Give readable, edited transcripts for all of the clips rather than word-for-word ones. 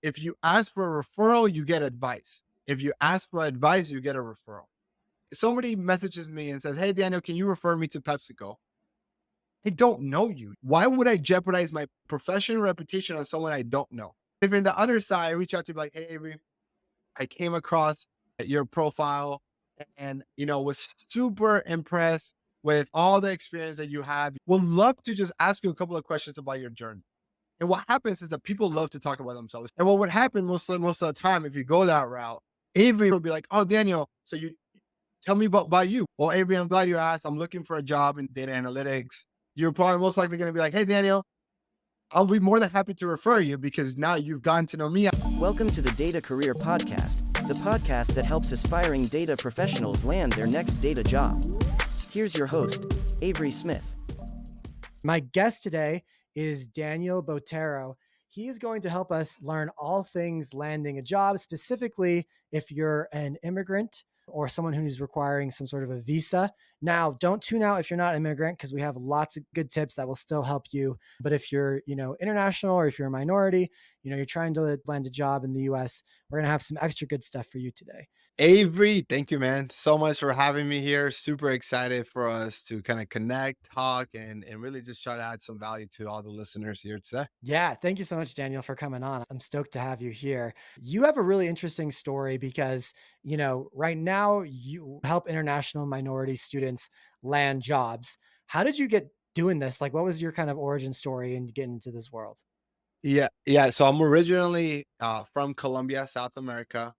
If you ask for a referral, you get advice. If you ask for advice, you get a referral. Somebody messages me and says, "Hey, Daniel, can you refer me to PepsiCo?" I don't know you. Why would I jeopardize my professional reputation on someone I don't know? If in the other side, I reach out to be like, "Hey, Avery, I came across your profile and, was super impressed with all the experience that you have. Would love to just ask you a couple of questions about your journey." And what happens is that people love to talk about themselves. And what would happen most of the time, if you go that route, Avery will be like, "Oh, Daniel, so you tell me about you." "Well, Avery, I'm glad you asked. I'm looking for a job in data analytics." You're probably most likely going to be like, "Hey, Daniel, I'll be more than happy to refer you because now you've gotten to know me." Welcome to the Data Career Podcast, the podcast that helps aspiring data professionals land their next data job. Here's your host, Avery Smith. My guest today is Daniel Botero. He is going to help us learn all things landing a job, specifically if you're an immigrant or someone who's requiring some sort of a visa. Now, don't tune out if you're not an immigrant because we have lots of good tips that will still help you. But if you're, international or if you're a minority, you're trying to land a job in the US, we're going to have some extra good stuff for you today. Avery, thank you, man, so much for having me here. Super excited for us to kind of connect, talk, and really just try to add some value to all the listeners here today. Yeah, thank you so much, Daniel, for coming on. I'm stoked to have you here. You have a really interesting story because, right now you help international minority students land jobs. How did you get doing this? Like, what was your kind of origin story in getting into this world? Yeah, yeah. So I'm originally from Colombia, South America,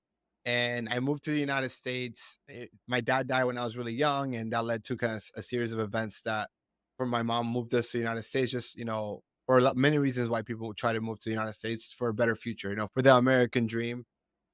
and I moved to the United States. My dad died when I was really young, and that led to kind of a series of events that, for my mom, moved us to the United States. Just for many reasons why people would try to move to the United States for a better future, for the American dream.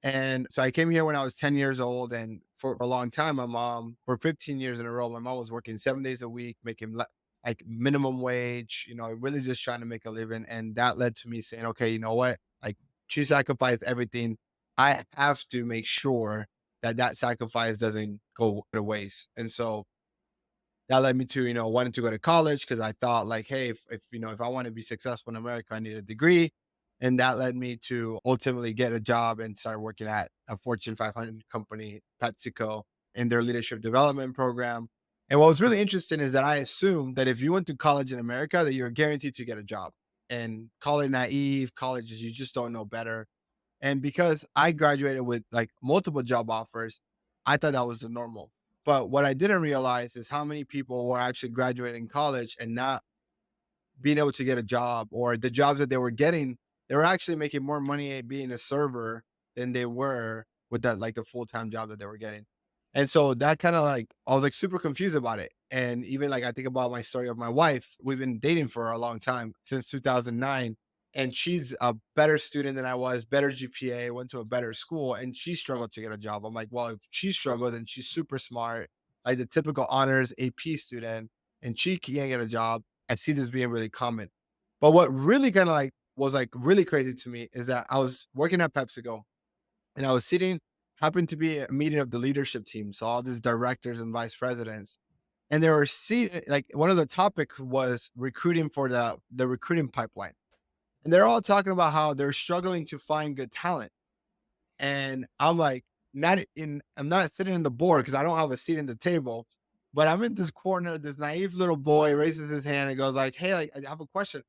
And so I came here when I was 10 years old, and for a long time, my mom, for 15 years in a row, my mom was working 7 days a week, making like minimum wage, really just trying to make a living. And that led to me saying, okay, you know what? Like, she sacrificed everything. I have to make sure that that sacrifice doesn't go to waste. And so that led me to, wanting to go to college because I thought like, hey, if I want to be successful in America, I need a degree. And that led me to ultimately get a job and start working at a Fortune 500 company, PepsiCo, in their leadership development program. And what was really interesting is that I assumed that if you went to college in America, that you're guaranteed to get a job. And call it naive, colleges, you just don't know better. And because I graduated with like multiple job offers, I thought that was the normal. But what I didn't realize is how many people were actually graduating college and not being able to get a job, or the jobs that they were getting, they were actually making more money being a server than they were with that, like the full-time job that they were getting. And so that kind of like, I was like super confused about it. And even like I think about my story of my wife, we've been dating for a long time, since 2009. And she's a better student than I was, better GPA, went to a better school, and she struggled to get a job. I'm like, well, if she struggled, then she's super smart, like the typical honors AP student, and she can't get a job. I see this being really common. But what really kind of like was like really crazy to me is that I was working at PepsiCo, and I was sitting, happened to be a meeting of the leadership team. So all these directors and vice presidents. And they were like one of the topics was recruiting for the recruiting pipeline. And they're all talking about how they're struggling to find good talent. And I'm like, I'm not sitting in the board because I don't have a seat in the table, but I'm in this corner. This naive little boy raises his hand and goes like, "Hey, like, I have a question.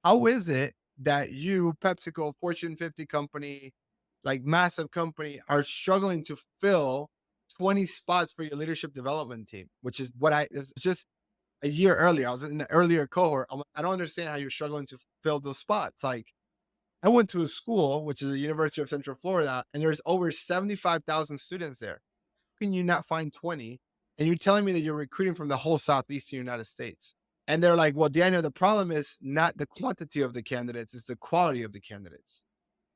How is it that you, PepsiCo, Fortune 50 company, like massive company, are struggling to fill 20 spots for your leadership development team?" Which is what it's just a year earlier. I was in the earlier cohort. I don't understand how you're struggling to fill those spots. Like, I went to a school, which is the University of Central Florida, and there's over 75,000 students there. How can you not find 20? And you're telling me that you're recruiting from the whole Southeastern United States. And they're like, well, Daniel, the problem is not the quantity of the candidates, it's the quality of the candidates.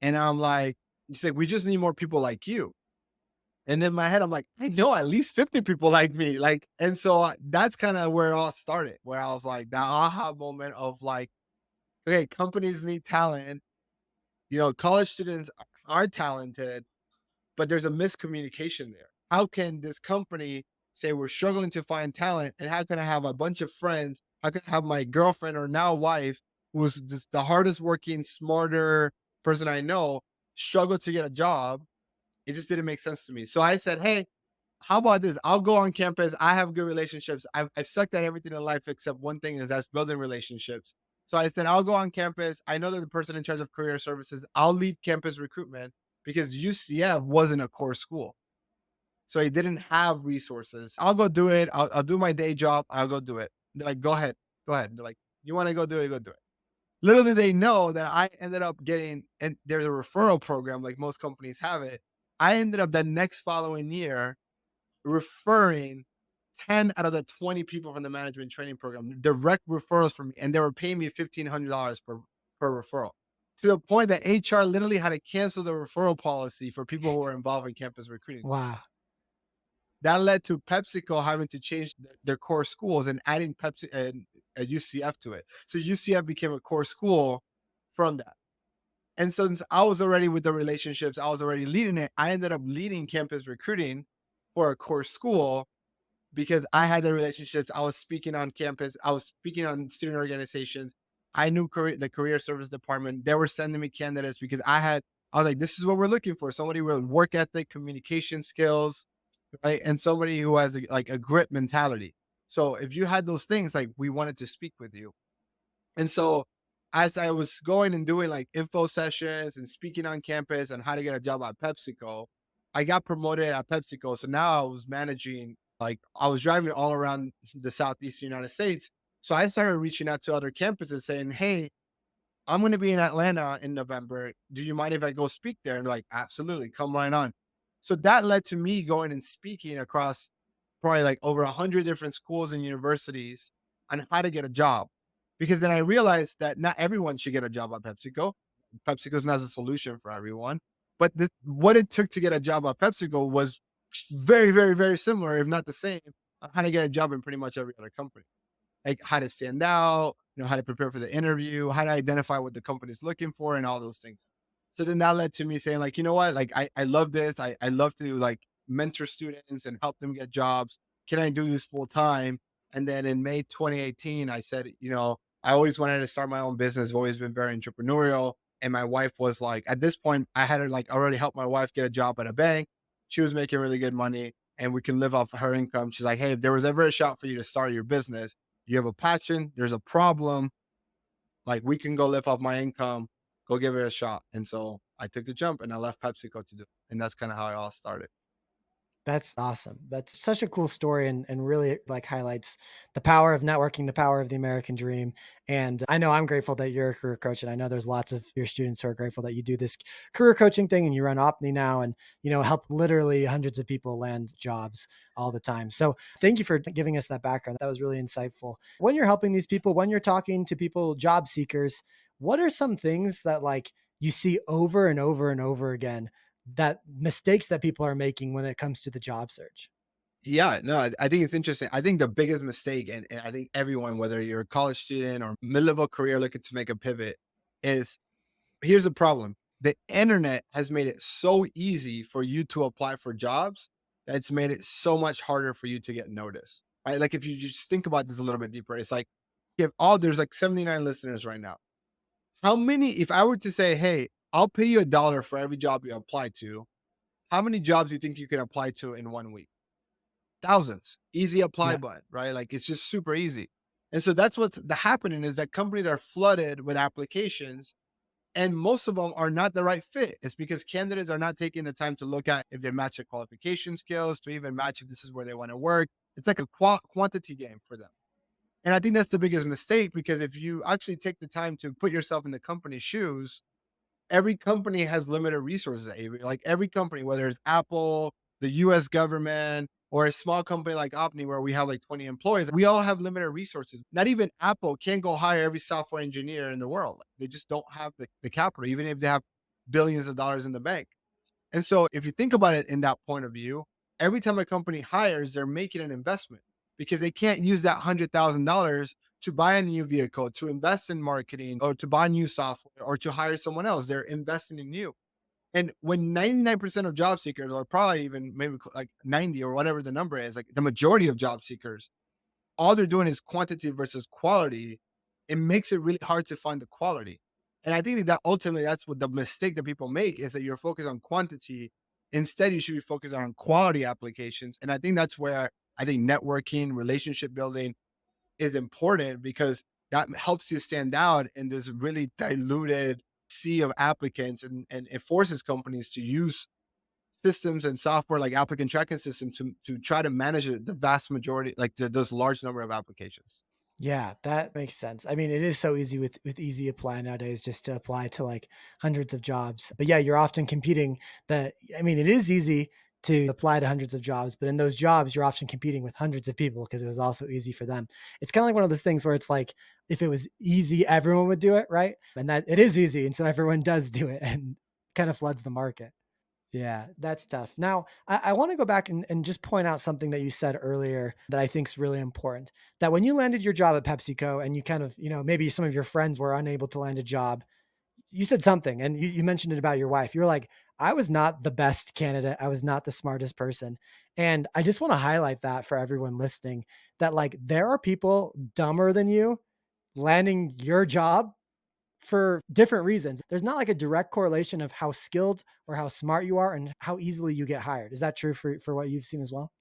And I'm like, he's like, we just need more people like you. And in my head, I'm like, I know at least 50 people like me. Like, and so that's kind of where it all started, where I was like, that aha moment of like, okay, companies need talent. College students are talented, but there's a miscommunication there. How can this company say we're struggling to find talent? And how can I have a bunch of friends? How can I have my girlfriend or now wife, who's just the hardest working, smarter person I know? struggle to get a job. It just didn't make sense to me. So I said, hey, how about this? I'll go on campus. I have good relationships. I've sucked at everything in life except one thing, is that's building relationships. So I said, I'll go on campus. I know that the person in charge of career services, I'll lead campus recruitment because UCF wasn't a core school. So he didn't have resources. I'll go do it. I'll do my day job. I'll go do it. They're like, go ahead. Go ahead. They're like, you want to go do it? Go do it. Little did they know that I ended up getting, and there's a referral program like most companies have it. I ended up the next following year referring 10 out of the 20 people from the management training program, direct referrals from me, and they were paying me $1,500 per referral. To the point that HR literally had to cancel the referral policy for people who were involved in campus recruiting. Wow. That led to PepsiCo having to change their core schools and adding Pepsi and UCF to it. So UCF became a core school from that. And so since I was already with the relationships, I was already leading it. I ended up leading campus recruiting for a core school because I had the relationships. I was speaking on campus. I was speaking on student organizations. I knew the career service department. They were sending me candidates because I was like, this is what we're looking for. Somebody with work ethic, communication skills, right? And somebody who has like a grit mentality. So if you had those things, like, we wanted to speak with you. And so as I was going and doing like info sessions and speaking on campus and how to get a job at PepsiCo, I got promoted at PepsiCo. So now I was managing, like, I was driving all around the Southeast United States. So I started reaching out to other campuses saying, hey, I'm going to be in Atlanta in November. Do you mind if I go speak there? And they're like, absolutely, come right on. So that led to me going and speaking across probably like over 100 different schools and universities on how to get a job. Because then I realized that not everyone should get a job at PepsiCo. PepsiCo is not a solution for everyone. But what it took to get a job at PepsiCo was very, very, very similar, if not the same, on how to get a job in pretty much every other company, like how to stand out, how to prepare for the interview, how to identify what the company's looking for, and all those things. So then that led to me saying, like, you know what, like, I love this. I love to like mentor students and help them get jobs. Can I do this full time? And then in May 2018, I said, I always wanted to start my own business. I've always been very entrepreneurial. And my wife was like, at this point, I had to like already help my wife get a job at a bank. She was making really good money and we can live off her income. She's like, hey, if there was ever a shot for you to start your business, you have a passion, there's a problem, like, we can go live off my income, go give it a shot. And so I took the jump and I left PepsiCo to do it. And that's kind of how it all started. That's awesome. That's such a cool story and really like highlights the power of networking, the power of the American dream. And I know I'm grateful that you're a career coach. And I know there's lots of your students who are grateful that you do this career coaching thing and you run Opni now and, help literally hundreds of people land jobs all the time. So thank you for giving us that background. That was really insightful. When you're helping these people, when you're talking to people, job seekers, what are some things that like you see over and over and over again, that mistakes that people are making when it comes to the job search? Yeah, no, I think it's interesting. I think the biggest mistake, and I think everyone, whether you're a college student or mid-level career looking to make a pivot, is, here's the problem. The internet has made it so easy for you to apply for jobs that it's made it so much harder for you to get noticed. Right? Like, if you just think about this a little bit deeper, it's like, there's like 79 listeners right now. How many, if I were to say, hey, I'll pay you $1 for every job you apply to, how many jobs do you think you can apply to in 1 week? Thousands. Easy apply Yeah. button, right? Like, it's just super easy. And so that's what's happening, is that companies are flooded with applications and most of them are not the right fit. It's because candidates are not taking the time to look at if they match their qualification skills, to even match if this is where they want to work. It's like a quantity game for them. And I think that's the biggest mistake, because if you actually take the time to put yourself in the company's shoes, every company has limited resources, Avery. Like, every company, whether it's Apple, the US government, or a small company like Opni where we have like 20 employees, we all have limited resources. Not even Apple can go hire every software engineer in the world. Like, they just don't have the capital, even if they have billions of dollars in the bank. And so if you think about it in that point of view, every time a company hires, they're making an investment, because they can't use that $100,000 to buy a new vehicle, to invest in marketing, or to buy new software, or to hire someone else. They're investing in you. And when 99% of job seekers, or probably even maybe like 90 or whatever the number is, like the majority of job seekers, all they're doing is quantity versus quality, it makes it really hard to find the quality. And I think that ultimately that's what the mistake that people make is that you're focused on quantity. Instead, you should be focused on quality applications. And I think that's where I think networking, relationship building is important because that helps you stand out in this really diluted sea of applicants, and it forces companies to use systems and software like applicant tracking systems to try to manage the vast majority, like those large number of applications. Yeah, that makes sense. I mean, it is so easy with easy apply nowadays just to apply to like hundreds of jobs. But yeah, you're often competing that I mean, it is easy to apply to hundreds of jobs, but in those jobs you're often competing with hundreds of people because it was also easy for them. It's kind of like one of those things where it's like if it was easy, everyone would do it, right? And that it is easy, and so everyone does do it and kind of floods the market. Yeah, that's tough. Now, I want to go back and just point out something that you said earlier that I think is really important. That when you landed your job at PepsiCo and you kind of, maybe some of your friends were unable to land a job, you said something and you mentioned it about your wife. You were like, I was not the best candidate. I was not the smartest person. And I just want to highlight that for everyone listening that like there are people dumber than you landing your job for different reasons. There's not like a direct correlation of how skilled or how smart you are and how easily you get hired. Is that true for what you've seen as well?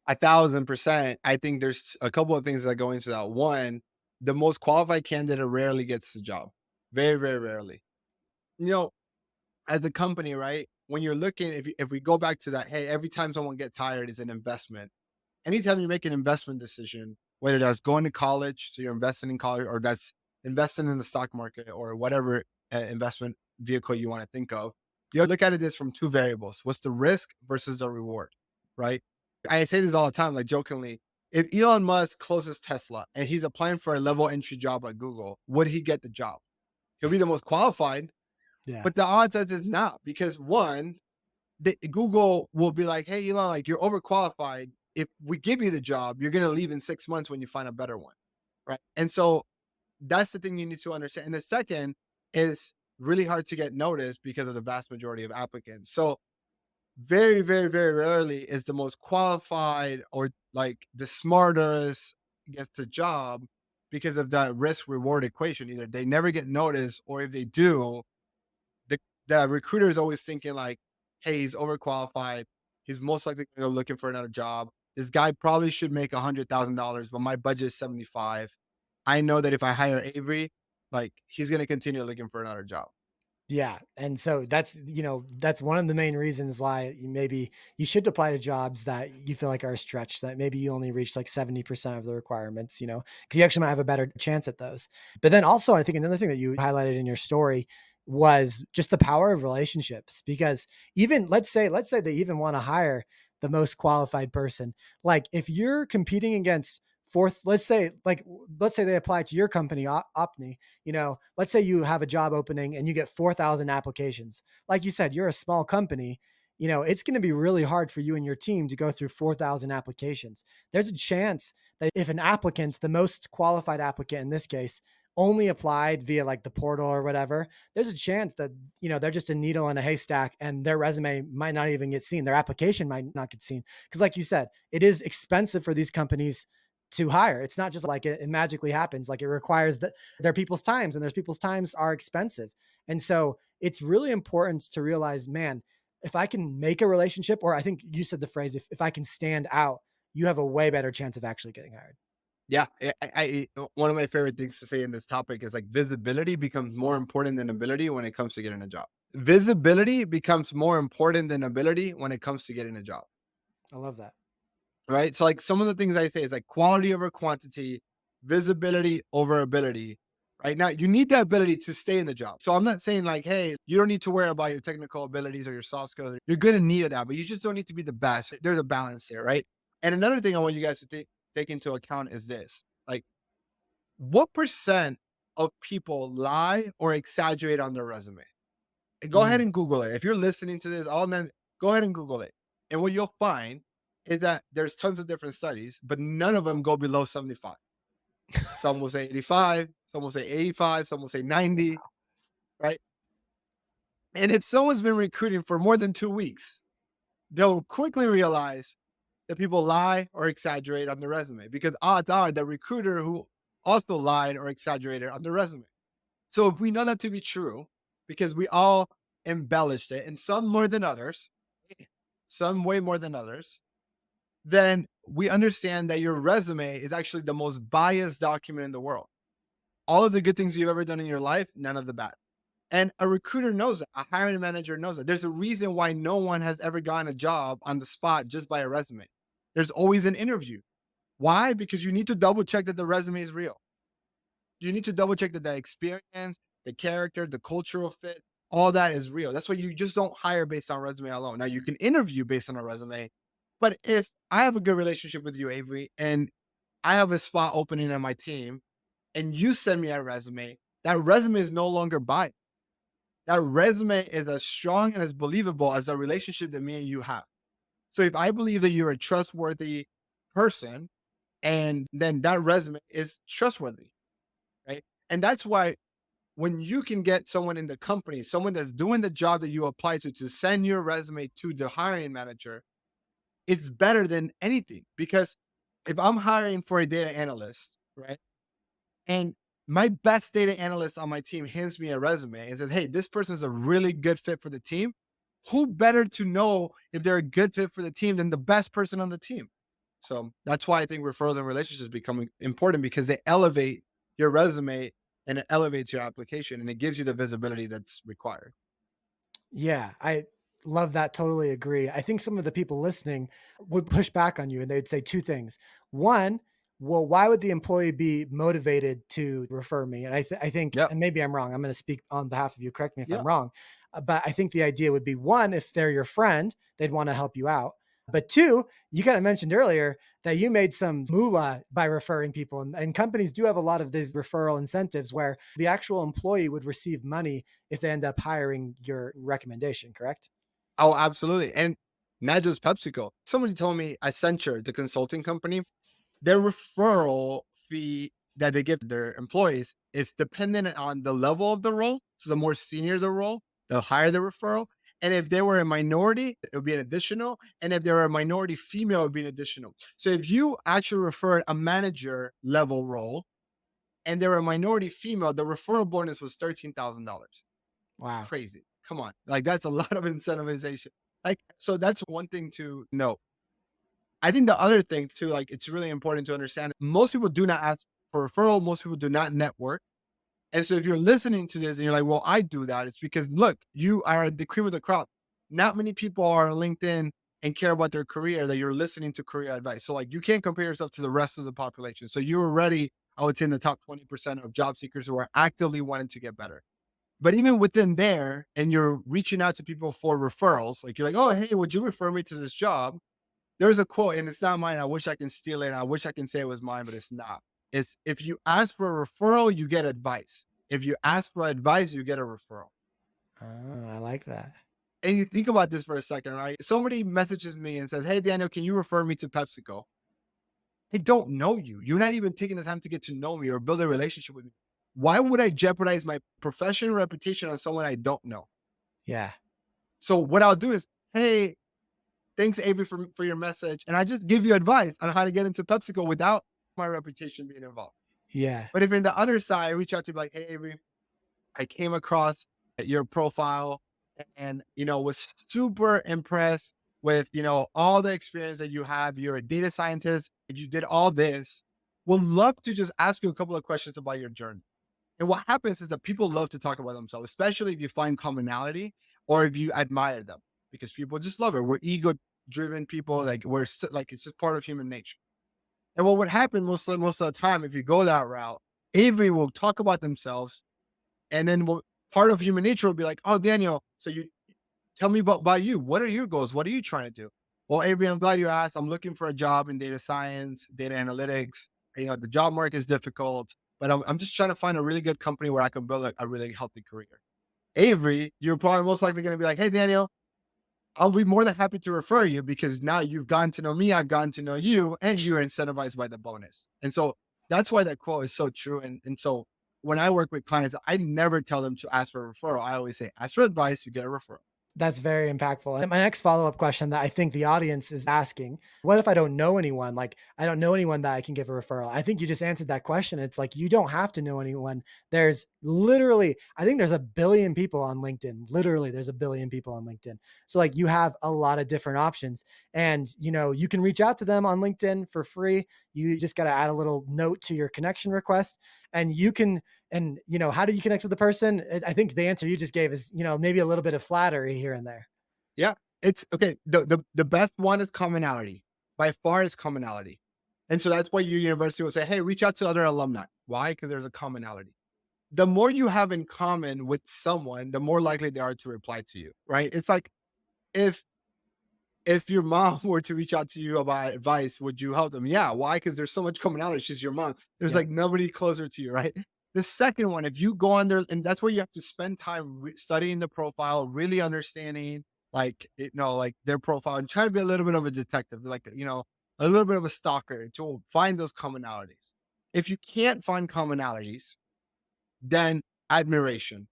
1,000%. I think there's a couple of things that go into that. One, the most qualified candidate rarely gets the job. Very, very rarely. You know, as a company, right? When you're looking, if we go back to that, hey, every time someone gets hired is an investment. Anytime you make an investment decision, whether that's going to college, so you're investing in college, or that's investing in the stock market or whatever investment vehicle you want to think of, you look at it as from two variables. What's the risk versus the reward, right? I say this all the time, like jokingly. If Elon Musk closes Tesla and he's applying for a level entry job at Google, would he get the job? He'll be the most qualified, Yeah. but the odds is not because one, Google will be like, "Hey, Elon, like you're overqualified. If we give you the job, you're gonna leave in 6 months when you find a better one, right?" And so that's the thing you need to understand. And the second is really hard to get noticed because of the vast majority of applicants. So very, very, very rarely is the most qualified or like the smartest gets the job because of that risk reward equation. Either they never get noticed, or if they do, the recruiter is always thinking like, "Hey, he's overqualified. He's most likely gonna go looking for another job. This guy probably should make $100,000, but my budget is 75. I know that if I hire Avery, like he's gonna continue looking for another job." Yeah, and so that's one of the main reasons why maybe you should apply to jobs that you feel like are a stretch, that maybe you only reach like 70% of the requirements, because you actually might have a better chance at those. But then also, I think another thing that you highlighted in your story was just the power of relationships. Because even let's say they even want to hire the most qualified person. Like if you're competing against fourth, let's say they apply to your company, Opni, let's say you have a job opening and you get 4,000 applications. Like you said, you're a small company. It's going to be really hard for you and your team to go through 4,000 applications. There's a chance that if an applicant, the most qualified applicant in this case, only applied via like the portal or whatever, there's a chance that, they're just a needle in a haystack and their resume might not even get seen. Their application might not get seen. Cause like you said, it is expensive for these companies to hire. It's not just like it magically happens. Like it requires that their people's times, and there's people's times are expensive. And so it's really important to realize, man, if I can make a relationship, or I think you said the phrase, if I can stand out, you have a way better chance of actually getting hired. Yeah, one of my favorite things to say in this topic is like visibility becomes more important than ability when it comes to getting a job. Visibility becomes more important than ability when it comes to getting a job. I love that. Right. So like some of the things I say is like quality over quantity, visibility over ability. Right now, you need the ability to stay in the job. So I'm not saying like, hey, you don't need to worry about your technical abilities or your soft skills. You're going to need that, but you just don't need to be the best. There's a balance here, right? And another thing I want you guys to take into account is this: like, what percent of people lie or exaggerate on their resume? Go ahead Mm. and Google it. If you're listening to this, all men, go ahead and Google it. And what you'll find is that there's tons of different studies, but none of them go below 75. Some will say 85, some will say 85, some will say 90, right? And if someone's been recruiting for more than 2 weeks, they'll quickly realize that people lie or exaggerate on the resume because odds are the recruiter who also lied or exaggerated on the resume. So if we know that to be true, because we all embellished it, and some more than others, some way more than others, then we understand that your resume is actually the most biased document in the world. All of the good things you've ever done in your life, none of the bad. And a recruiter knows that. A hiring manager knows that. There's a reason why no one has ever gotten a job on the spot just by a resume. There's always an interview. Why? Because you need to double check that the resume is real. You need to double check that the experience, the character, the cultural fit, all that is real. That's why you just don't hire based on resume alone. Now you can interview based on a resume, but if I have a good relationship with you, Avery, and I have a spot opening on my team, and you send me a resume, that resume is no longer biased. That resume is as strong and as believable as the relationship that me and you have. So if I believe that you're a trustworthy person, and then that resume is trustworthy, right? And that's why when you can get someone in the company, someone that's doing the job that you apply to send your resume to the hiring manager, it's better than anything. Because if I'm hiring for a data analyst, right? And my best data analyst on my team hands me a resume and says, hey, this person's a really good fit for the team. Who better to know if they're a good fit for the team than the best person on the team? So that's why I think referrals and relationships become important, because they elevate your resume and it elevates your application and it gives you the visibility that's required. Yeah, I love that. Totally agree. I think some of the people listening would push back on you and they'd say two things. One, well, why would the employee be motivated to refer me? And I think, Yep. and maybe I'm wrong. I'm going to speak on behalf of you. Correct me if I'm Yep. wrong. But I think the idea would be one, if they're your friend, they'd want to help you out. But two, you kind of mentioned earlier that you made some moolah by referring people. And companies do have a lot of these referral incentives where the actual employee would receive money if they end up hiring your recommendation, correct? Oh, absolutely. And not just PepsiCo. Somebody told me Accenture, the consulting company, their referral fee that they give their employees is dependent on the level of the role. So the more senior the role, the higher the referral. And if they were a minority, it would be an additional. And if they were a minority female, it would be an additional. So if you actually referred a manager level role and they're a minority female, the referral bonus was $13,000. Wow. Crazy. Come on. Like that's a lot of incentivization. Like, so that's one thing to know. I think the other thing too, like it's really important to understand most people do not ask for referral, most people do not network. And so if you're listening to this and you're like, well, I do that, it's because look, you are the cream of the crop. Not many people are on LinkedIn and care about their career that you're listening to career advice. So like you can't compare yourself to the rest of the population. So you're already, I would say, in the top 20% of job seekers who are actively wanting to get better. But even within there, and you're reaching out to people for referrals, like you're like, oh, hey, would you refer me to this job? There's a quote, and it's not mine. I wish I can steal it. And I wish I can say it was mine, but it's not. It's if you ask for a referral, you get advice. If you ask for advice, you get a referral. Oh, I like that. And you think about this for a second, right? Somebody messages me and says, hey, Daniel, can you refer me to PepsiCo? I don't know you. You're not even taking the time to get to know me or build a relationship with me. Why would I jeopardize my professional reputation on someone I don't know? Yeah. So what I'll do is, hey, thanks, Avery, for your message. And I just give you advice on how to get into PepsiCo without my reputation being involved. Yeah. But if in the other side, I reach out to you like, hey, Avery, I came across your profile and, was super impressed with, all the experience that you have. You're a data scientist. You did all this. Would love to just ask you a couple of questions about your journey. And what happens is that people love to talk about themselves, especially if you find commonality or if you admire them, because people just love it. We're ego driven people. Like like, it's just part of human nature. And what would happen most of the time, if you go that route, Avery will talk about themselves. And then part of human nature will be like, oh, Daniel, so you tell me about you. What are your goals? What are you trying to do? Well, Avery, I'm glad you asked. I'm looking for a job in data science, data analytics. The job market is difficult, but I'm just trying to find a really good company where I can build a really healthy career. Avery, you're probably most likely going to be like, hey, Daniel, I'll be more than happy to refer you because now you've gotten to know me, I've gotten to know you, and you're incentivized by the bonus. And so that's why that quote is so true. And so when I work with clients, I never tell them to ask for a referral. I always say, ask for advice, you get a referral. That's very impactful. And my next follow-up question that I think the audience is asking, what if I don't know anyone? Like, I don't know anyone that I can give a referral. I think you just answered that question. It's like you don't have to know anyone. There's literally, I think there's a billion people on LinkedIn. Literally, there's a billion people on LinkedIn. So like you have a lot of different options. And you can reach out to them on LinkedIn for free. You just got to add a little note to your connection request and you can and how do you connect with the person? I think the answer you just gave is, maybe a little bit of flattery here and there. Yeah, it's okay. The best one is commonality. By far, is commonality, and so that's why your university will say, "Hey, reach out to other alumni." Why? Because there's a commonality. The more you have in common with someone, the more likely they are to reply to you. Right? It's like if your mom were to reach out to you about advice, would you help them? Yeah. Why? Because there's so much commonality. She's your mom. There's Yeah. like nobody closer to you, right? The second one, if you go on there, and that's where you have to spend time studying the profile, really understanding, like like their profile, and trying to be a little bit of a detective, like a little bit of a stalker to find those commonalities. If you can't find commonalities, then admiration,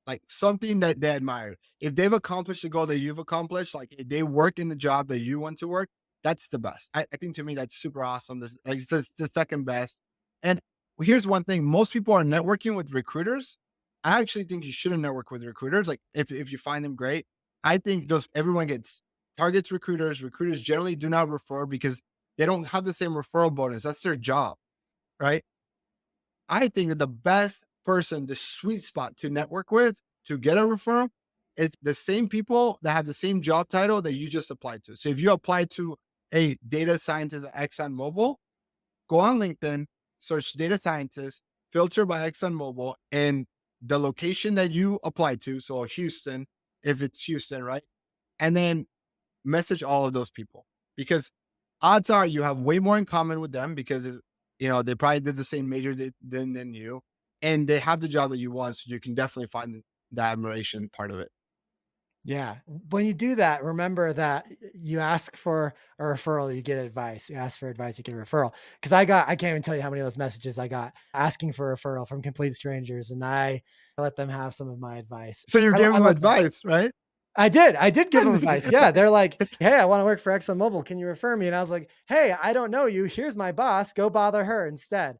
like something that they admire. If they've accomplished the goal that you've accomplished, like if they work in the job that you want to work, that's the best. I think to me that's super awesome. This like it's the second best. And here's one thing: most people are networking with recruiters. I actually think you shouldn't network with recruiters. Like if you find them great, I think those everyone gets targets recruiters. Recruiters generally do not refer because they don't have the same referral bonus. That's their job, right? I think that the best person, the sweet spot to network with to get a referral is the same people that have the same job title that you just applied to. So if you apply to a data scientist at ExxonMobil, go on LinkedIn, search data scientist, filter by ExxonMobil, and the location that you applied to. So Houston, if it's Houston, right? And then message all of those people because odds are you have way more in common with them because they probably did the same major than you, and they have the job that you want, so you can definitely find the admiration part of it. Yeah. When you do that, remember that you ask for a referral, you get advice. You ask for advice, you get a referral. Because I can't even tell you how many of those messages I got asking for a referral from complete strangers, and I let them have some of my advice. So you gave I them love that. advice, right? I did give them advice. Yeah, they're like, "Hey, I wanna work for ExxonMobil. Can you refer me?" And I was like, "Hey, I don't know you. Here's my boss. Go bother her instead."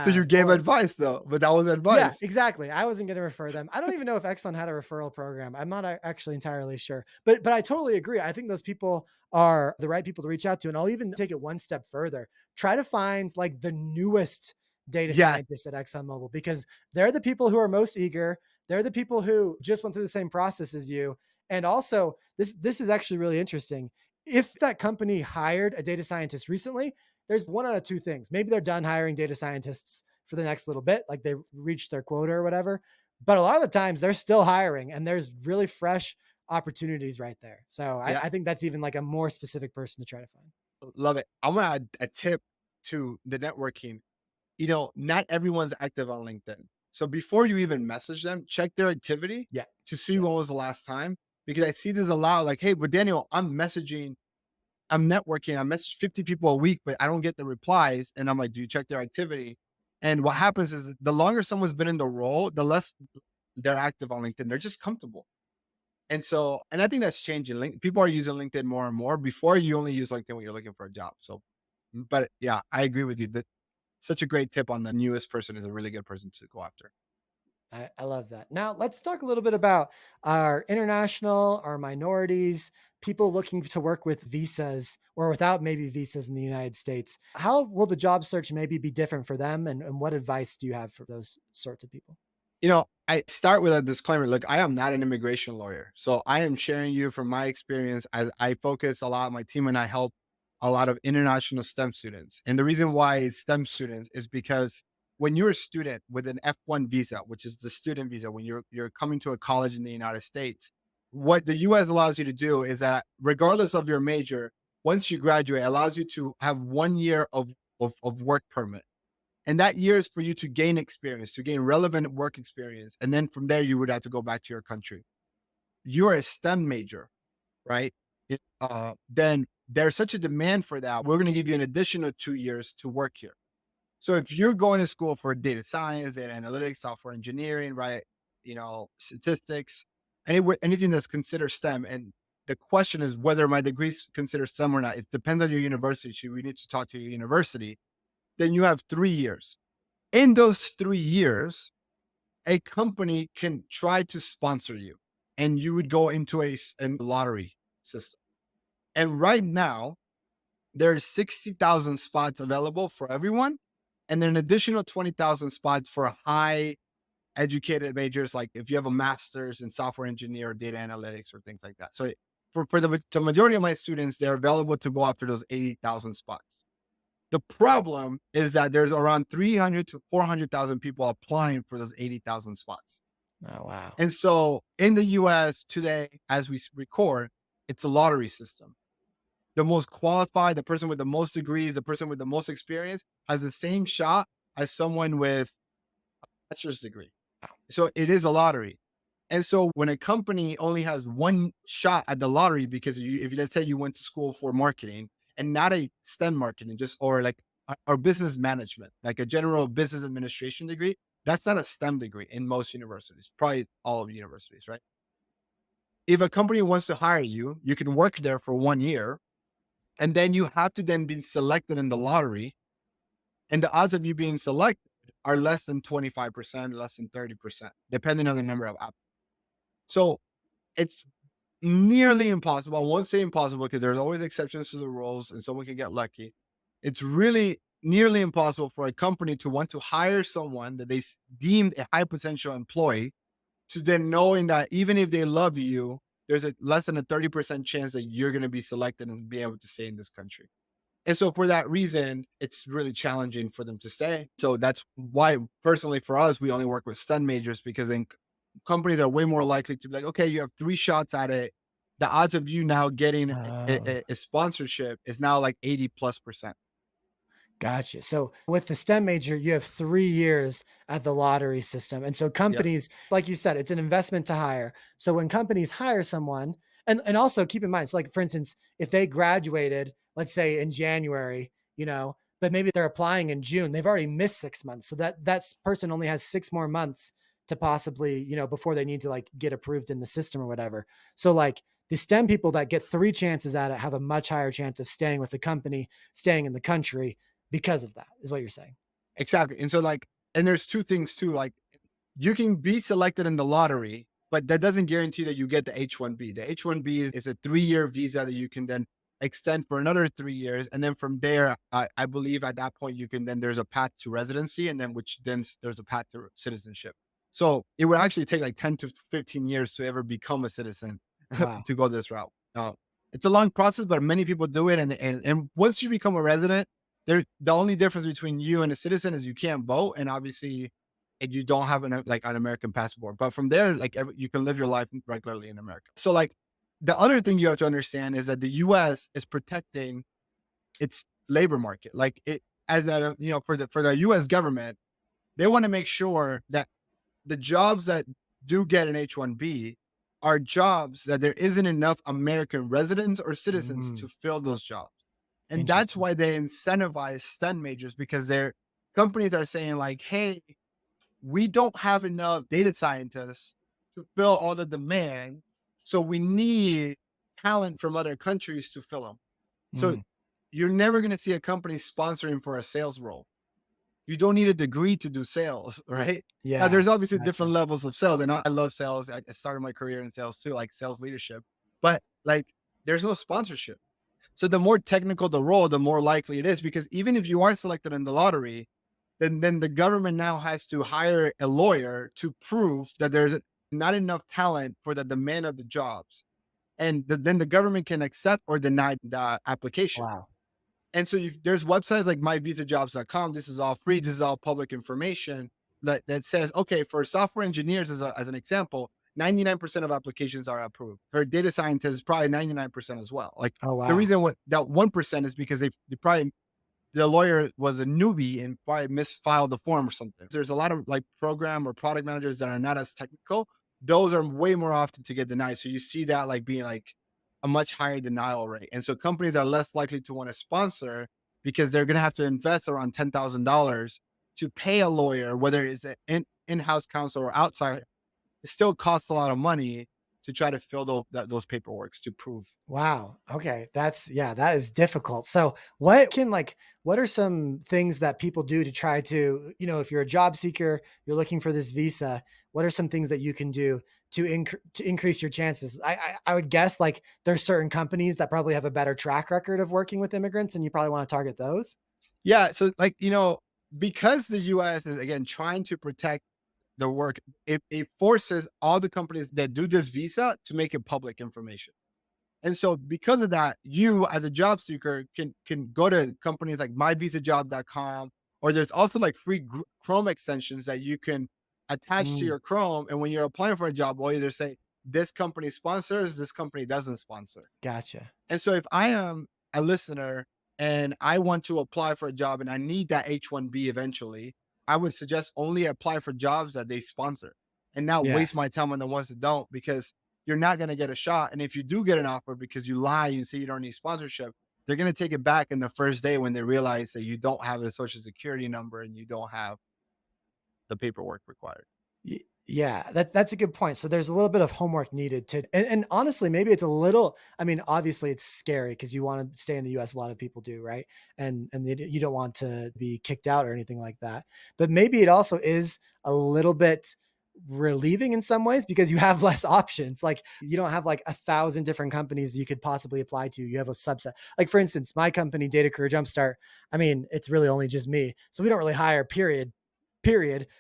So you gave Or advice though, but that was yeah, advice. exactly. I wasn't gonna refer them. I don't even know if Exxon had a referral program. I'm not actually entirely sure. But I totally agree. I think those people are the right people to reach out to, and I'll even take it one step further. Try to find, like, the newest data Yeah, scientists at ExxonMobil because they're the people who are most eager. They're the people who just went through the same process as you. And also, this is actually really interesting. If that company hired a data scientist recently, there's one out of two things. Maybe they're done hiring data scientists for the next little bit, like they reached their quota or whatever. But a lot of the times they're still hiring and there's really fresh opportunities right there. So yeah, I think that's even like a more specific person to try to find. love it. I'm gonna add a tip to the networking. Not everyone's active on LinkedIn. So before you even message them, check their activity Yeah. to see Yeah. when was the last time. Because I see this a lot, like, hey, but Daniel, I'm networking, I message 50 people a week, but I don't get the replies. And I'm like, do you check their activity? And what happens is the longer someone's been in the role, the less they're active on LinkedIn. They're just comfortable. And I think that's changing. People are using LinkedIn more and more. Before you only use LinkedIn when you're looking for a job. So, but yeah, I agree with you that such a great tip on the newest person is a really good person to go after. I love that. Now, let's talk a little bit about our international, our minorities, people looking to work with visas or without maybe visas in the United States. How will the job search maybe be different for them? And what advice do you have for those sorts of people? I start with a disclaimer. Look, I am not an immigration lawyer. So I am sharing you from my experience. I focus a lot, my team and I help a lot of international STEM students. And the reason why it's STEM students is because when you're a student with an F1 visa, which is the student visa, when you're coming to a college in the United States, what the US allows you to do is that regardless of your major, once you graduate, it allows you to have 1 year of work permit. And that year is for you to gain experience, to gain relevant work experience. And then from there, you would have to go back to your country. You're a STEM major, right? Then there's such a demand for that. We're going to give you an additional 2 years to work here. So if you're going to school for data science, data analytics, software engineering, right? Statistics, anything that's considered STEM. And the question is whether my degree is considered STEM or not. It depends on your university. So we need to talk to your university. Then you have 3 years. In those 3 years, a company can try to sponsor you, and you would go into a lottery system. And right now, there's 60,000 spots available for everyone, and then an additional 20,000 spots for high educated majors, like if you have a master's in software engineer or data analytics or things like that. So for the majority of my students, they're available to go after those 80,000 spots. The problem is that there's around 300 to 400,000 people applying for those 80,000 spots. Oh, wow. And so in the US today, as we record, it's a lottery system. The most qualified, the person with the most degrees, the person with the most experience has the same shot as someone with a bachelor's degree. So it is a lottery. And so when a company only has one shot at the lottery, because if let's say you went to school for marketing and not a STEM marketing, just or like or business management, like a general business administration degree, that's not a STEM degree in most universities, probably all of universities, right? If a company wants to hire you, you can work there for 1 year, and then you have to then be selected in the lottery. And the odds of you being selected are less than 25%, less than 30%, depending on the number of applicants. So it's nearly impossible. I won't say impossible because there's always exceptions to the rules and someone can get lucky. It's really nearly impossible for a company to want to hire someone that they deemed a high potential employee, to then knowing that even if they love you, there's a less than a 30% chance that you're going to be selected and be able to stay in this country. And so for that reason, it's really challenging for them to stay. So that's why personally for us, we only work with STEM majors, because then companies are way more likely to be like, okay, you have 3 shots at it. The odds of you now getting Oh, a sponsorship is now like 80+%. gotcha. So with the STEM major, you have 3 years at the lottery system. And so Yes. companies, like you said, it's an investment to hire. So when companies hire someone, and also keep in mind, so like for instance, if they graduated, let's say in January, but maybe they're applying in June, they've already missed 6 months. So that person only has 6 more months to possibly, before they need to like get approved in the system or whatever. So like the STEM people that get 3 chances at it have a much higher chance of staying with the company, staying in the country because of that, is what you're saying. Exactly. And so like, and there's two things too, like you can be selected in the lottery, but that doesn't guarantee that you get the H-1B. The H-1B is a 3-year visa that you can then extend for another 3 years. And then from there, I believe at that point, there's a path to residency, and then there's a path to citizenship. So it would actually take like 10 to 15 years to ever become a citizen Wow. to go this route. It's a long process, but many people do it. And once you become a resident, the only difference between you and a citizen is you can't vote, and obviously, and you don't have an American passport. But from there, like you can live your life regularly in America. So like the other thing you have to understand is that the U.S. is protecting its labor market. Like it as that for the U.S. government, they want to make sure that the jobs that do get an H-1B are jobs that there isn't enough American residents or citizens Mm, to fill those jobs. And that's interesting. why they incentivize STEM majors, because their companies are saying like, hey, we don't have enough data scientists to fill all the demand. So we need talent from other countries to fill them. So Mm, you're never going to see a company sponsoring for a sales role. You don't need a degree to do sales, right? Now, yeah. there's obviously Gotcha. different levels of sales, and I love sales. I started my career in sales too, like sales leadership. But like, there's no sponsorship. So the more technical the role, the more likely it is, because even if you are selected in the lottery, then the government now has to hire a lawyer to prove that there's not enough talent for the demand of the jobs, and then the government can accept or deny the application. Wow. And so there's websites like myvisajobs.com. This is all free. This is all public information that says, okay, for software engineers, as an example, 99% of applications are approved. For data scientists, probably 99% as well. Like Oh, the wow. reason what that 1% is because they probably the lawyer was a newbie and probably misfiled the form or something. There's a lot of like program or product managers that are not as technical. Those are way more often to get denied. So you see that like being like a much higher denial rate. And so companies are less likely to want to sponsor, because they're going to have to invest around $10,000 to pay a lawyer, whether it's an in-house counsel or outside. It still costs a lot of money to try to fill those paperworks to prove. Wow. Okay. That's yeah, that is difficult. So, what are some things that people do to try to, if you're a job seeker, you're looking for this visa, what are some things that you can do to increase your chances? I would guess like there's certain companies that probably have a better track record of working with immigrants and you probably want to target those. Yeah, so like, because the US is again trying to protect the work, it forces all the companies that do this visa to make it public information. And so because of that, you as a job seeker can go to companies like myvisajob.com, or there's also like free Chrome extensions that you can attach to Mm, your Chrome. And when you're applying for a job, we'll either say this company sponsors, this company doesn't sponsor. gotcha. And so if I am a listener and I want to apply for a job and I need that H-1B eventually, I would suggest only apply for jobs that they sponsor and not Yeah. waste my time on the ones that don't, because you're not going to get a shot. And if you do get an offer because you lie and say you don't need sponsorship, they're going to take it back in the first day when they realize that you don't have a social security number and you don't have the paperwork required. Yeah, that's a good point. So there's a little bit of homework needed and honestly, maybe it's a little, I mean, obviously it's scary because you want to stay in the US. A lot of people do, right? You don't want to be kicked out or anything like that. But maybe it also is a little bit relieving in some ways because you have less options. Like you don't have like 1,000 different companies you could possibly apply to. You have a subset. Like for instance, my company, Data Career Jumpstart, I mean, it's really only just me. So we don't really hire, period,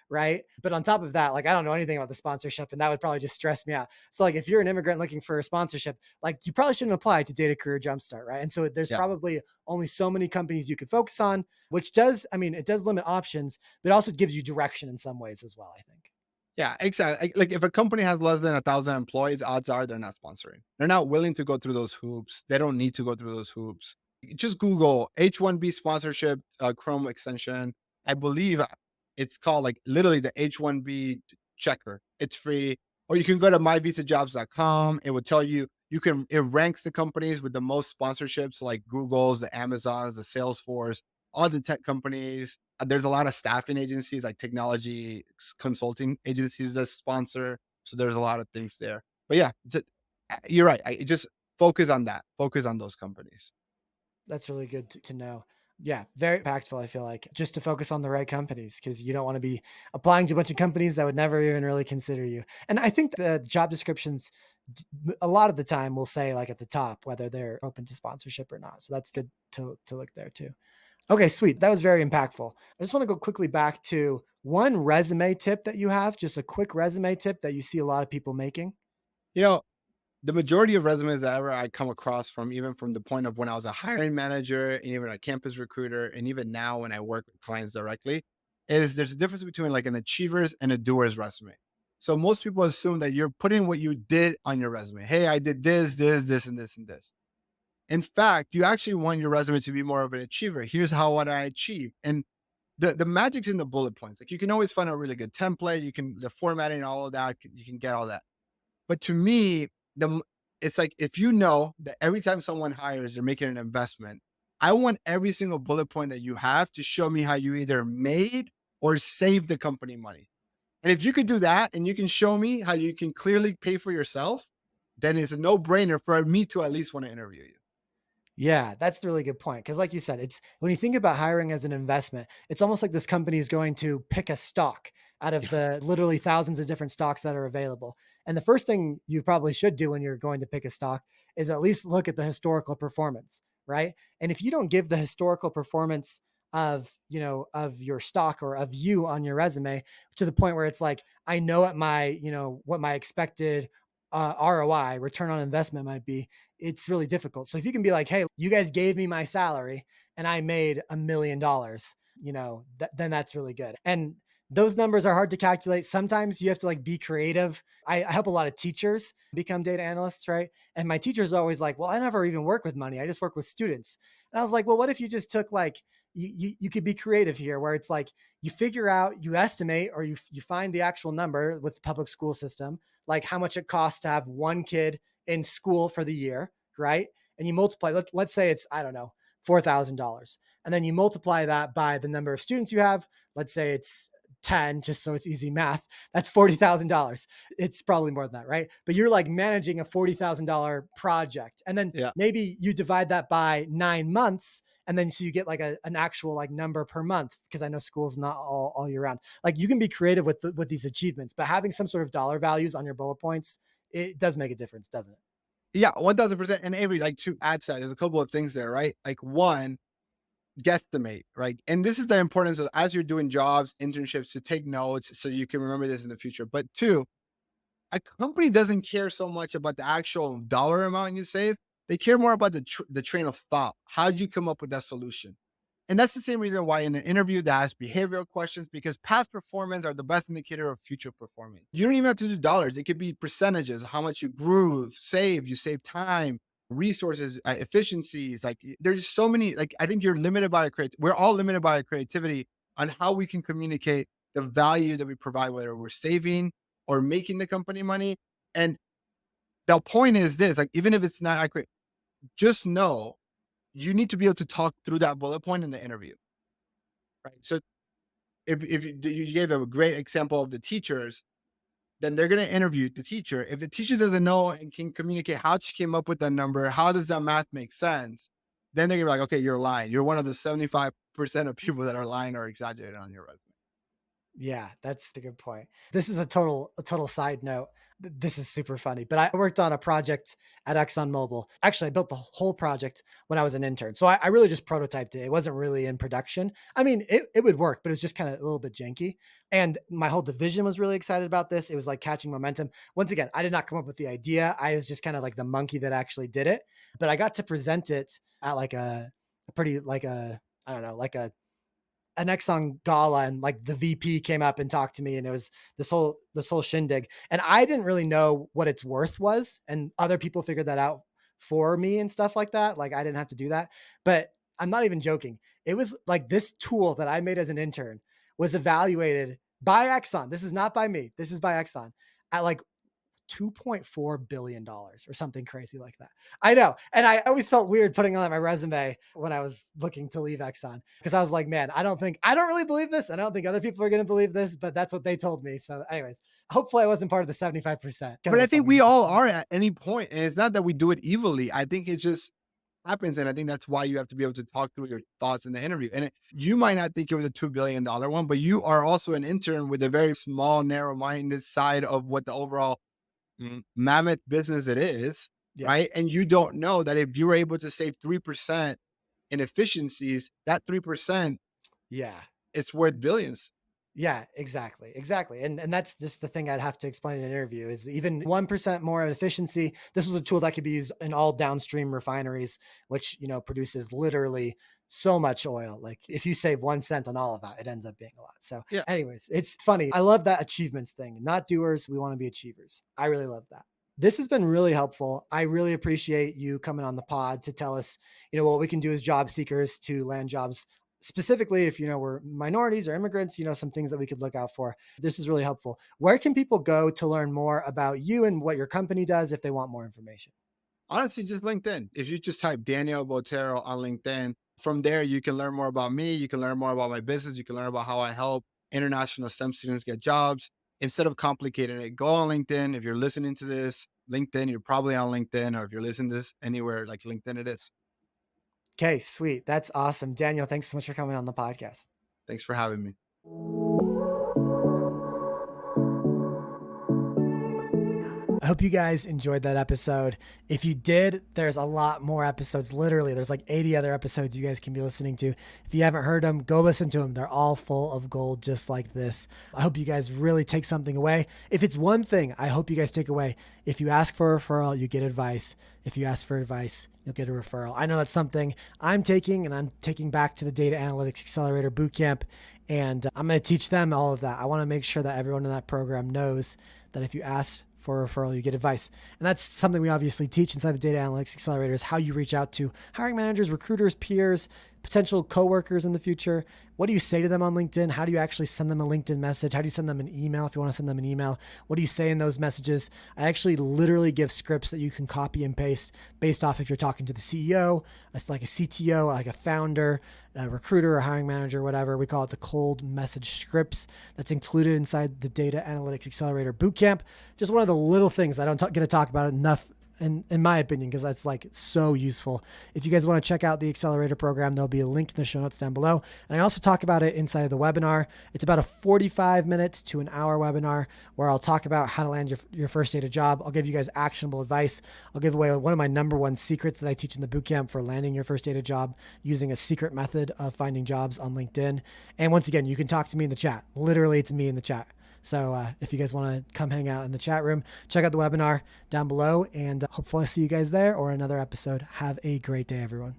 right? But on top of that, like I don't know anything about the sponsorship and that would probably just stress me out. So like if you're an immigrant looking for a sponsorship, like you probably shouldn't apply to Data Career Jumpstart, right? And so there's Yeah. probably only so many companies you could focus on, which does, I mean, it does limit options, but it also gives you direction in some ways as well, I think. Yeah, exactly. Like if a company has less than 1,000 employees, odds are they're not sponsoring. They're not willing to go through those hoops. They don't need to go through those hoops. Just Google H-1B sponsorship, Chrome extension. I believe it's called like literally the H-1B checker. It's free. Or you can go to myvisajobs.com. It will tell you, it ranks the companies with the most sponsorships, like Google's, the Amazons, the Salesforce, all the tech companies. There's a lot of staffing agencies like technology consulting agencies that sponsor. So there's a lot of things there. But yeah, you're right. I just focus on that. Focus on those companies. That's really good to know. Yeah, very impactful. I feel like just to focus on the right companies because you don't want to be applying to a bunch of companies that would never even really consider you. And I think the job descriptions, a lot of the time, will say like at the top whether they're open to sponsorship or not. So that's good to look there too. Okay, sweet. That was very impactful. I just want to go quickly back to one resume tip that you have, just a quick resume tip that you see a lot of people making. You know, the majority of resumes that ever I come across, from even from the point of when I was a hiring manager and even a campus recruiter, and even now when I work with clients directly, is there's a difference between like an achiever's and a doer's resume. So most people assume that you're putting what you did on your resume. Hey, I did this, and this, and this. In fact, you actually want your resume to be more of an achiever. Here's how what I achieved. And the magic's in the bullet points. Like you can always find a really good template. You can the formatting, all of that. You can get all that. But to me, it's like if you know that every time someone hires, they're making an investment. I want every single bullet point that you have to show me how you either made or saved the company money. And if you could do that and you can show me how you can clearly pay for yourself, then it's a no brainer for me to at least want to interview you. Yeah, that's a really good point. Because, like you said, it's when you think about hiring as an investment, it's almost like this company is going to pick a stock out of Yeah. the literally thousands of different stocks that are available. And the first thing you probably should do when you're going to pick a stock is at least look at the historical performance, right? And if you don't give the historical performance of your stock or of you on your resume to the point where it's like, I know at my, what my expected ROI, return on investment might be, it's really difficult. So if you can be like, hey, you guys gave me my salary and I made $1 million, then that's really good. And those numbers are hard to calculate. Sometimes you have to like be creative. I help a lot of teachers become data analysts, right? And my teacher's always like, well, I never even work with money. I just work with students. And I was like, well, what if you just took like, you could be creative here where it's like you figure out, you estimate, or you find the actual number with the public school system, like how much it costs to have one kid in school for the year, right? And you multiply, let's say it's, I don't know, $4,000. And then you multiply that by the number of students you have. Let's say it's 10, just so it's easy math, that's $40,000. It's probably more than that, right? But you're like managing a $40,000 project. And then Yeah. maybe you divide that by 9 months. And then so you get like an actual like number per month, because I know school's not all year round. Like you can be creative with these achievements, but having some sort of dollar values on your bullet points, it does make a difference, doesn't it? Yeah, 1000%. And Avery, like to add to that, there's a couple of things there, right? Like one, guesstimate, right? And this is the importance of as you're doing jobs, internships, to take notes so you can remember this in the future. But two, a company doesn't care so much about the actual dollar amount you save. They care more about the train of thought. How did you come up with that solution? And that's the same reason why in an interview they ask behavioral questions, because past performance are the best indicator of future performance. You don't even have to do dollars. It could be percentages, how much you grew, you save time, resources, efficiencies. Like there's so many, like I think you're limited by we're all limited by our creativity on how we can communicate the value that we provide, whether we're saving or making the company money. And the point is this, like, even if it's not accurate, just know you need to be able to talk through that bullet point in the interview, right? So if you gave a great example of the teachers, then they're going to interview the teacher. If the teacher doesn't know and can communicate how she came up with that number, how does that math make sense? Then they're going to be like, okay, you're lying. You're one of the 75% of people that are lying or exaggerating on your resume. Yeah, that's a good point. This is a total side note. This is super funny, but I worked on a project at ExxonMobil. Actually, I built the whole project when I was an intern. So I really just prototyped it. It wasn't really in production. I mean, it would work, but it was just kind of a little bit janky. And my whole division was really excited about this. It was like catching momentum. Once again, I did not come up with the idea. I was just kind of like the monkey that actually did it. But I got to present it at like a pretty like a I don't know, like an Exxon gala, and like the VP came up and talked to me, and it was this whole shindig. And I didn't really know what its worth was, and other people figured that out for me and stuff like that. Like I didn't have to do that. But I'm not even joking. It was like this tool that I made as an intern was evaluated by Exxon. This is not by me. This is by Exxon at like $2.4 billion or something crazy like that. I know. And I always felt weird putting on my resume when I was looking to leave Exxon, because I was like, man, I don't really believe this. I don't think other people are going to believe this, but that's what they told me. So anyways, hopefully I wasn't part of the 75%. Kind But of I a think funny. we all are at any point, and it's not that we do it evilly. I think it just happens, and I think that's why you have to be able to talk through your thoughts in the interview. And you might not think it was a $2 billion one, but you are also an intern with a very small, narrow-minded side of what the overall mammoth business it is, Yeah. right? And you don't know that if you were able to save 3% in efficiencies, that 3%, Yeah. it's worth billions. Yeah, exactly. Exactly. And that's just the thing I'd have to explain in an interview is even 1% more efficiency. This was a tool that could be used in all downstream refineries, which, produces literally so much oil. Like if you save 1 cent on all of that, it ends up being a lot. So Yeah. anyways, it's funny. I love that achievements thing. Not doers. We want to be achievers. I really love that. This has been really helpful. I really appreciate you coming on the pod to tell us, what we can do as job seekers to land jobs, specifically if we're minorities or immigrants, some things that we could look out for. This is really helpful. Where can people go to learn more about you and what your company does if they want more information? Honestly, just LinkedIn. If you just type Daniel Botero on LinkedIn, from there you can learn more about me. You can learn more about my business. You can learn about how I help international STEM students get jobs. Instead of complicating it, go on LinkedIn. If you're listening to this, LinkedIn, you're probably on LinkedIn, or if you're listening to this anywhere like LinkedIn, it is. Okay, sweet. That's awesome. Daniel, thanks so much for coming on the podcast. Thanks for having me. I hope you guys enjoyed that episode. If you did, there's a lot more episodes. Literally, there's like 80 other episodes you guys can be listening to. If you haven't heard them, go listen to them. They're all full of gold, just like this. I hope you guys really take something away. If it's one thing, I hope you guys take away. If you ask for a referral, you get advice. If you ask for advice, you'll get a referral. I know that's something I'm taking, and I'm taking back to the Data Analytics Accelerator Bootcamp, and I'm going to teach them all of that. I want to make sure that everyone in that program knows that if you ask for a referral, you get advice. And that's something we obviously teach inside the Data Analytics Accelerator, is how you reach out to hiring managers, recruiters, peers, potential coworkers in the future. What do you say to them on LinkedIn? How do you actually send them a LinkedIn message? How do you send them an email if you want to send them an email? What do you say in those messages? I actually literally give scripts that you can copy and paste based off if you're talking to the CEO, like a CTO, like a founder, a recruiter, a hiring manager, whatever. We call it the cold message scripts. That's included inside the Data Analytics Accelerator Bootcamp. Just one of the little things I don't get to talk about enough in my opinion, because that's like so useful. If you guys want to check out the accelerator program, there'll be a link in the show notes down below. And I also talk about it inside of the webinar. It's about a 45-minute to an hour webinar where I'll talk about how to land your first data job. I'll give you guys actionable advice. I'll give away one of my number one secrets that I teach in the bootcamp for landing your first data job using a secret method of finding jobs on LinkedIn. And once again, you can talk to me in the chat. Literally, it's me in the chat. So if you guys want to come hang out in the chat room, check out the webinar down below, and hopefully I'll see you guys there or another episode. Have a great day, everyone.